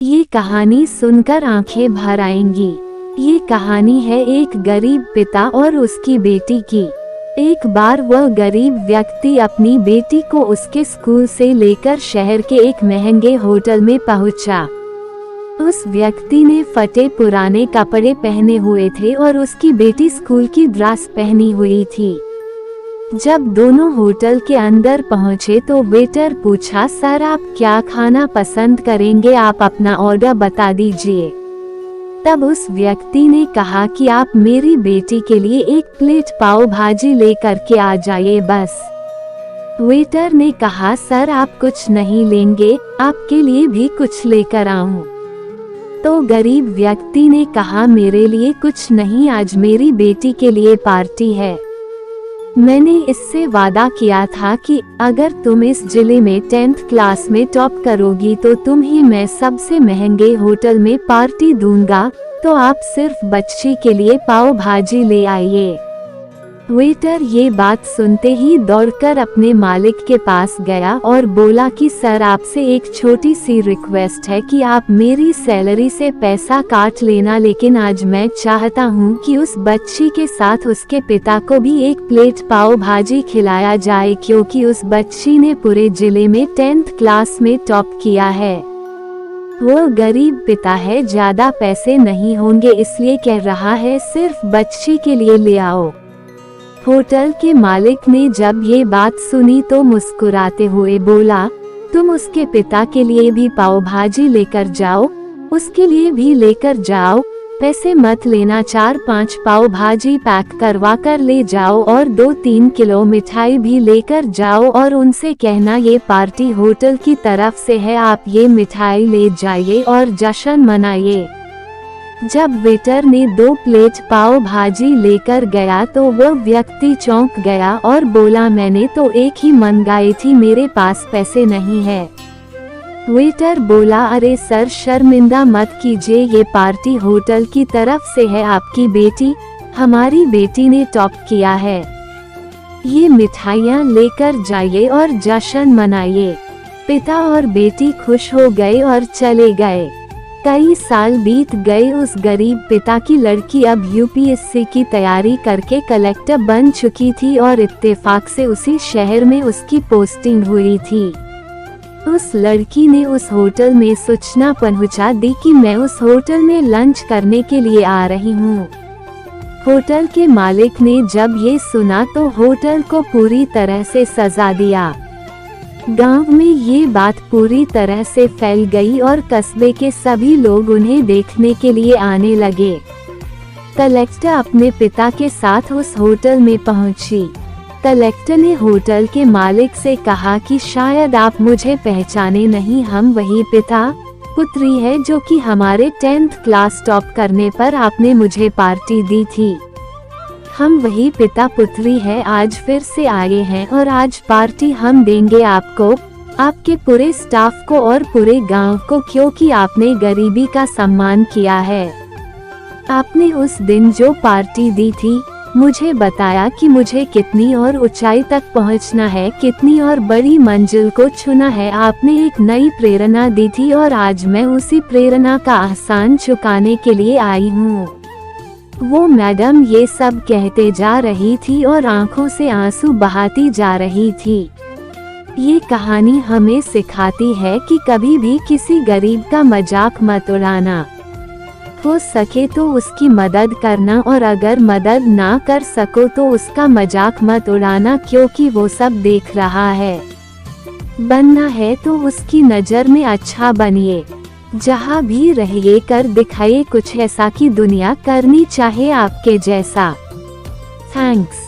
ये कहानी सुनकर आंखें भर आएंगी। ये कहानी है एक गरीब पिता और उसकी बेटी की। एक बार वह गरीब व्यक्ति अपनी बेटी को उसके स्कूल से लेकर शहर के एक महंगे होटल में पहुंचा। उस व्यक्ति ने फटे पुराने कपड़े पहने हुए थे और उसकी बेटी स्कूल की ड्रेस पहनी हुई थी। जब दोनों होटल के अंदर पहुंचे तो वेटर पूछा, सर आप क्या खाना पसंद करेंगे, आप अपना ऑर्डर बता दीजिए। तब उस व्यक्ति ने कहा कि आप मेरी बेटी के लिए एक प्लेट पाव भाजी लेकर के आ जाइए बस। वेटर ने कहा, सर आप कुछ नहीं लेंगे, आपके लिए भी कुछ लेकर आऊं। तो गरीब व्यक्ति ने कहा, मेरे लिए कुछ नहीं, आज मेरी बेटी के लिए पार्टी है। मैंने इससे वादा किया था कि अगर तुम इस जिले में 10th क्लास में टॉप करोगी तो तुम्हें मैं सबसे महंगे होटल में पार्टी दूंगा, तो आप सिर्फ बच्ची के लिए पाव भाजी ले आइए। वेटर ये बात सुनते ही दौड़कर अपने मालिक के पास गया और बोला कि सर आपसे एक छोटी सी रिक्वेस्ट है कि आप मेरी सैलरी से पैसा काट लेना, लेकिन आज मैं चाहता हूं कि उस बच्ची के साथ उसके पिता को भी एक प्लेट पाव भाजी खिलाया जाए, क्योंकि उस बच्ची ने पूरे जिले में 10th क्लास में टॉप किया है। वो गरीब पिता है, ज्यादा पैसे नहीं होंगे, इसलिए कह रहा है सिर्फ बच्ची के लिए ले आओ। होटल के मालिक ने जब ये बात सुनी तो मुस्कुराते हुए बोला, तुम उसके पिता के लिए भी पाव भाजी लेकर जाओ, उसके लिए भी लेकर जाओ, पैसे मत लेना, 4-5 पाव भाजी पैक करवा कर ले जाओ और 2-3 किलो मिठाई भी लेकर जाओ और उनसे कहना ये पार्टी होटल की तरफ से है, आप ये मिठाई ले जाइए और जश्न मनाइए। जब वेटर ने 2 प्लेट पाव भाजी लेकर गया तो वो व्यक्ति चौंक गया और बोला, मैंने तो एक ही मंगाई थी, मेरे पास पैसे नहीं है। वेटर बोला, अरे सर शर्मिंदा मत कीजिए, ये पार्टी होटल की तरफ से है, आपकी बेटी, हमारी बेटी ने टॉप किया है, ये मिठाइयाँ लेकर जाइए और जश्न मनाइए। पिता और बेटी खुश हो गए और चले गए। कई साल बीत गए। उस गरीब पिता की लड़की अब यूपीएससी की तैयारी करके कलेक्टर बन चुकी थी और इत्तेफाक से उसी शहर में उसकी पोस्टिंग हुई थी। उस लड़की ने उस होटल में सूचना पहुंचा दी कि मैं उस होटल में लंच करने के लिए आ रही हूँ। होटल के मालिक ने जब ये सुना तो होटल को पूरी तरह से सजा दिया। गांव में ये बात पूरी तरह से फैल गई और कस्बे के सभी लोग उन्हें देखने के लिए आने लगे। कलेक्टर अपने पिता के साथ उस होटल में पहुंची। कलेक्टर ने होटल के मालिक से कहा कि शायद आप मुझे पहचाने नहीं, हम वही पिता पुत्री है जो कि हमारे 10th क्लास टॉप करने पर आपने मुझे पार्टी दी थी। हम वही पिता पुत्री है, आज फिर से आए हैं और आज पार्टी हम देंगे आपको, आपके पूरे स्टाफ को और पूरे गांव को, क्योंकि आपने गरीबी का सम्मान किया है। आपने उस दिन जो पार्टी दी थी, मुझे बताया कि मुझे कितनी और ऊंचाई तक पहुंचना है, कितनी और बड़ी मंजिल को छूना है। आपने एक नई प्रेरणा दी थी और आज मैं उसी प्रेरणा का एहसान चुकाने के लिए आई हूँ। वो मैडम ये सब कहते जा रही थी और आंखों से आंसू बहाती जा रही थी। ये कहानी हमें सिखाती है कि कभी भी किसी गरीब का मजाक मत उड़ाना। हो सके तो उसकी मदद करना और अगर मदद ना कर सको तो उसका मजाक मत उड़ाना, क्योंकि वो सब देख रहा है। बनना है तो उसकी नज़र में अच्छा बनिए। जहाँ भी रहिए कर दिखाइए कुछ ऐसा कि दुनिया करनी चाहे आपके जैसा। थैंक्स।